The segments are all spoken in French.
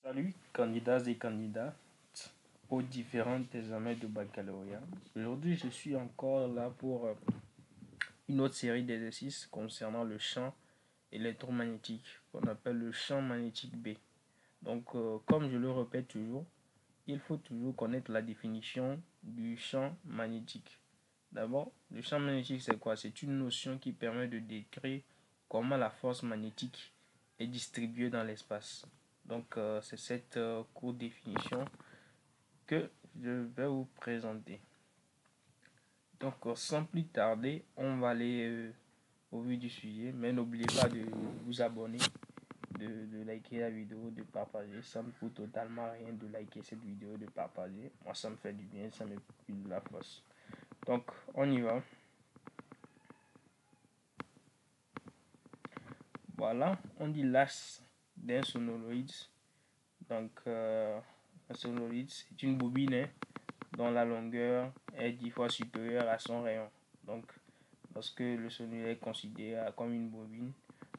Salut candidats et candidates aux différents examens de baccalauréat. Aujourd'hui, je suis encore là pour une autre série d'exercices concernant le champ électromagnétique qu'on appelle le champ magnétique B. Donc, comme je le répète toujours, il faut toujours connaître la définition du champ magnétique. D'abord, le champ magnétique, c'est quoi? C'est une notion qui permet de décrire comment la force magnétique est distribuée dans l'espace. Donc, c'est cette courte définition que je vais vous présenter. Donc, sans plus tarder, on va aller au vu du sujet. Mais n'oubliez pas de vous abonner, de liker la vidéo, de partager. Ça me coûte totalement rien de liker cette vidéo, de partager. Moi, ça me fait du bien, ça me fait de la force. Donc, on y va. Voilà, on dit l'axe d'un solénoïde. Donc, un solénoïde, c'est une bobine dont la longueur est 10 fois supérieure à son rayon. Donc, lorsque le solénoïde est considéré comme une bobine,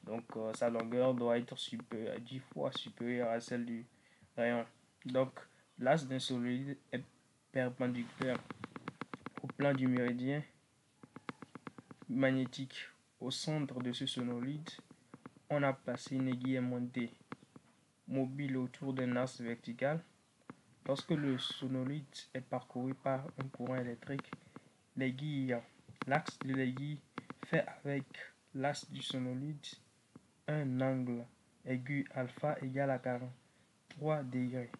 donc sa longueur doit être 10 fois supérieure à celle du rayon. Donc, l'axe d'un solénoïde est perpendiculaire au plan du méridien magnétique. Au centre de ce solénoïde, on a placé une aiguille aimantée mobile autour d'un axe vertical. Lorsque le solénoïde est parcouru par un courant électrique, l'axe de l'aiguille fait avec l'axe du solénoïde un angle aigu alpha égale à 43 degrés.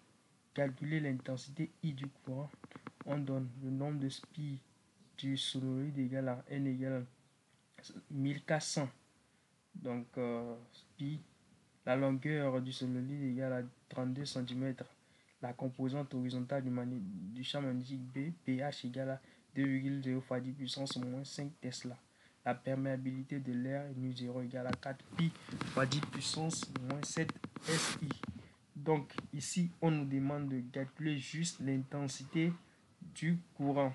Calculer l'intensité I du courant, on donne le nombre de spies du solénoïde égal à N égale 1400. Donc, pi, la longueur du solénoïde égale à 32 cm. La composante horizontale du champ magnétique B, pH égale à 2,0 fois 10 puissance moins 5 Tesla. La perméabilité de l'air nu0 égale à 4 pi fois 10 puissance moins 7 SI. Donc ici, on nous demande de calculer juste l'intensité du courant.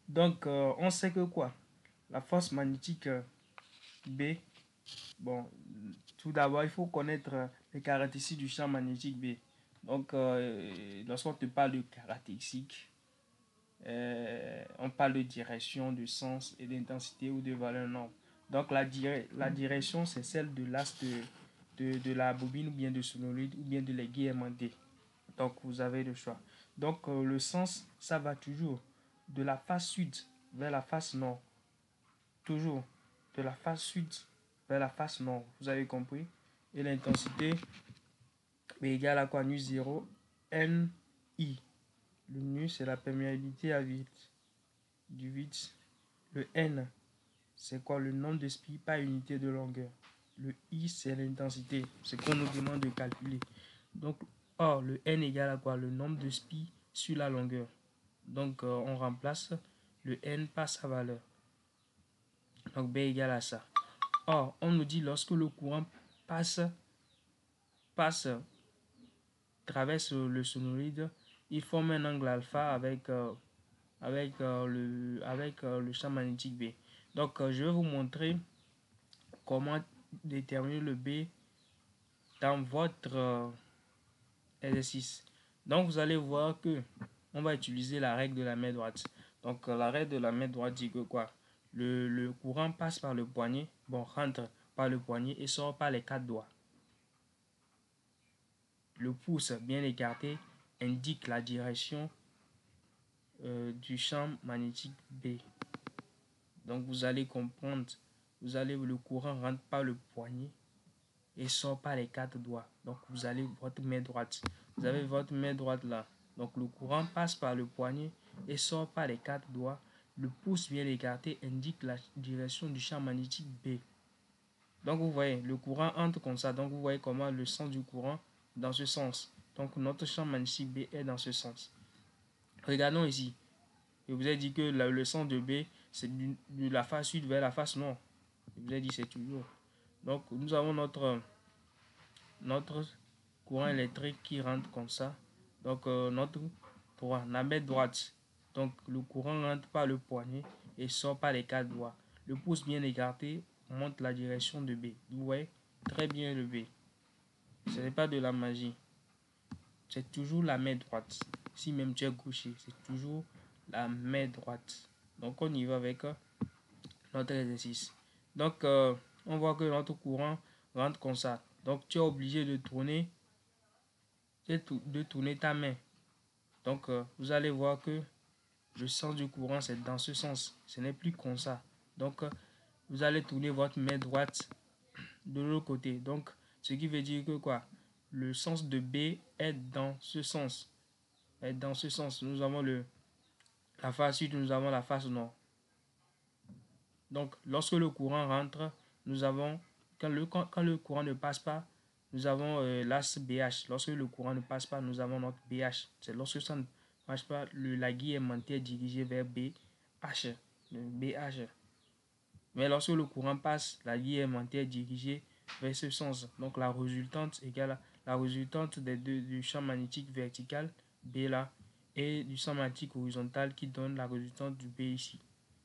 Donc on sait que quoi? La force magnétique B, bon, tout d'abord, il faut connaître les caractéristiques du champ magnétique B. Donc, lorsqu'on te parle de caractéristiques, on parle de direction, de sens et d'intensité ou de valeur norme. Donc, la direction, c'est celle de l'axe de la bobine ou bien de solénoïde ou bien de l'aiguille aimantée. Donc, vous avez le choix. Donc, le sens, ça va toujours de la face sud vers la face nord. Toujours de la face sud vers la face nord. Vous avez compris? Et l'intensité est égale à quoi? Nu 0, NI. Le nu, c'est la perméabilité à vide du vide. Le N, c'est quoi? Le nombre de spies par unité de longueur. Le I, c'est l'intensité. C'est qu'on nous demande de calculer. Donc, or, le N égale à quoi? Le nombre de spies sur la longueur. Donc, on remplace le N par sa valeur. Donc, B égale à ça. Or, on nous dit lorsque le courant traverse le solénoïde, il forme un angle alpha avec le champ magnétique B. Donc, je vais vous montrer comment déterminer le B dans votre exercice. Donc, vous allez voir que on va utiliser la règle de la main droite. Donc, la règle de la main droite dit que quoi? Le courant passe par le poignet, rentre par le poignet et sort par les 4 doigts. Le pouce bien écarté indique la direction du champ magnétique B. Donc vous allez comprendre, le courant rentre par le poignet et sort par les 4 doigts. Donc vous avez votre main droite. Vous avez votre main droite là. Donc le courant passe par le poignet et sort par les 4 doigts. Le pouce bien écarté indique la direction du champ magnétique B. Donc vous voyez, le courant entre comme ça. Donc vous voyez comment le sens du courant dans ce sens. Donc notre champ magnétique B est dans ce sens. Regardons ici. Je vous ai dit que le sens de B, c'est de la face sud vers la face nord. Je vous ai dit c'est toujours. Donc nous avons notre courant électrique qui rentre comme ça. Donc notre courant, la main droite. Donc le courant rentre par le poignet et sort par les 4 doigts. Le pouce bien écarté montre la direction de B. Vous voyez très bien le B. Ce n'est pas de la magie. C'est toujours la main droite. Si même tu es gaucher, c'est toujours la main droite. Donc, on y va avec notre exercice. Donc, on voit que notre courant rentre comme ça. Donc, tu es obligé de tourner ta main. Donc, vous allez voir que le sens du courant, c'est dans ce sens. Ce n'est plus comme ça. Donc, vous allez tourner votre main droite de l'autre côté. Donc, ce qui veut dire que quoi? Le sens de B est dans ce sens. Est dans ce sens. Nous avons la face sud, nous avons la face nord. Donc, lorsque le courant rentre, nous avons, quand le courant ne passe pas, nous avons l'as BH. Lorsque le courant ne passe pas, nous avons notre BH. C'est lorsque ça ne marche pas, la guille aimantée est dirigée vers BH. Le BH. Mais lorsque le courant passe, la guille aimantée est dirigée vers ce sens. Donc, la résultante égale la résultante du champ magnétique vertical, B là, et du champ magnétique horizontal qui donne la résultante du B ici.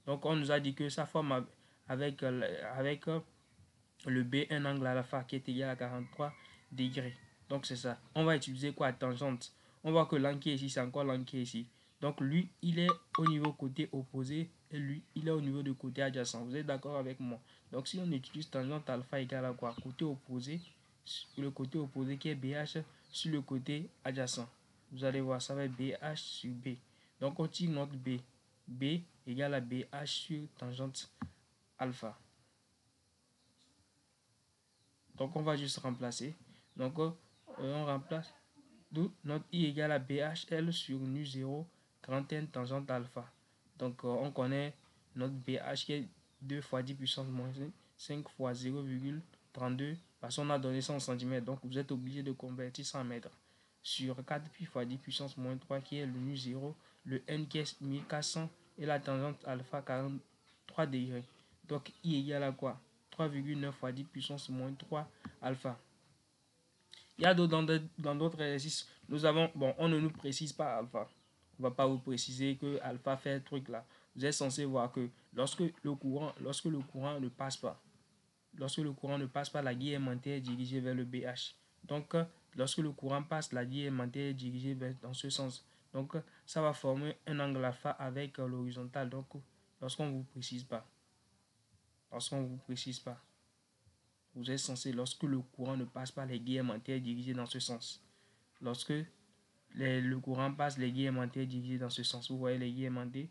Donc, on nous a dit que ça forme avec le B un angle alpha qui est égal à 43 degrés. Donc, c'est ça. On va utiliser quoi? Tangente. On voit que l'angle qui est ici, c'est encore l'angle qui est ici. Donc, lui, il est au niveau côté opposé et lui, il est au niveau du côté adjacent. Vous êtes d'accord avec moi? Donc, si on utilise tangente alpha égale à quoi? Côté opposé, le côté opposé qui est BH sur le côté adjacent. Vous allez voir, ça va être BH sur B. Donc, on tire notre B. B égale à BH sur tangente alpha. Donc, on va juste remplacer. Donc, on remplace. D'où notre I égale à BHL sur nu 0, grand N tangente alpha. Donc, on connaît notre BH qui est 2 fois 10 puissance moins 5 fois 0,32. Parce qu'on a donné 100 cm. Donc, vous êtes obligé de convertir 100 mètres. Sur 4 pi fois 10 puissance moins 3 qui est le nu 0, le N qui est 1400 et la tangente alpha 43 degrés. Donc, I égale à quoi? 3,9 fois 10 puissance moins 3 alpha. Il y a d'autres dans d'autres exercices. Nous avons, bon, on ne nous précise pas alpha. On ne va pas vous préciser que alpha fait un truc là. Vous êtes censé voir que lorsque le courant ne passe pas, la guille aimantée est dirigée vers le BH. Donc, lorsque le courant passe, la guille aimantée est dirigée dans ce sens. Donc, ça va former un angle alpha avec l'horizontale. Donc, lorsqu'on ne vous précise pas, vous êtes censé, lorsque le courant ne passe pas, les guies aimantées dirigées dans ce sens. Lorsque le courant passe, les guies aimantées dirigées dans ce sens. Vous voyez les guies aimantées,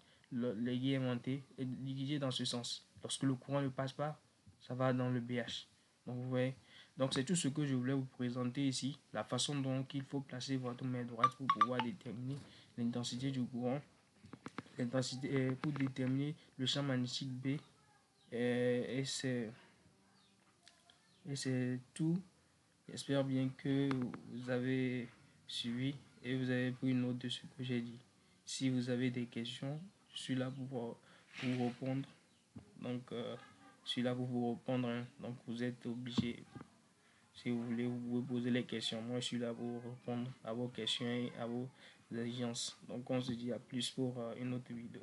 dirigées dans ce sens. Lorsque le courant ne passe pas, ça va dans le BH. Donc, vous voyez. Donc, c'est tout ce que je voulais vous présenter ici. La façon dont il faut placer votre main droite pour pouvoir déterminer l'intensité du courant. L'intensité pour déterminer le champ magnétique B. Et c'est tout. J'espère bien que vous avez suivi et vous avez pris note de ce que j'ai dit. Si vous avez des questions, je suis là pour vous répondre. Donc, je suis là pour vous répondre. Hein. Donc, vous êtes obligé. Si vous voulez, vous pouvez poser les questions. Moi, je suis là pour répondre à vos questions et à vos exigences. Donc, on se dit à plus pour une autre vidéo.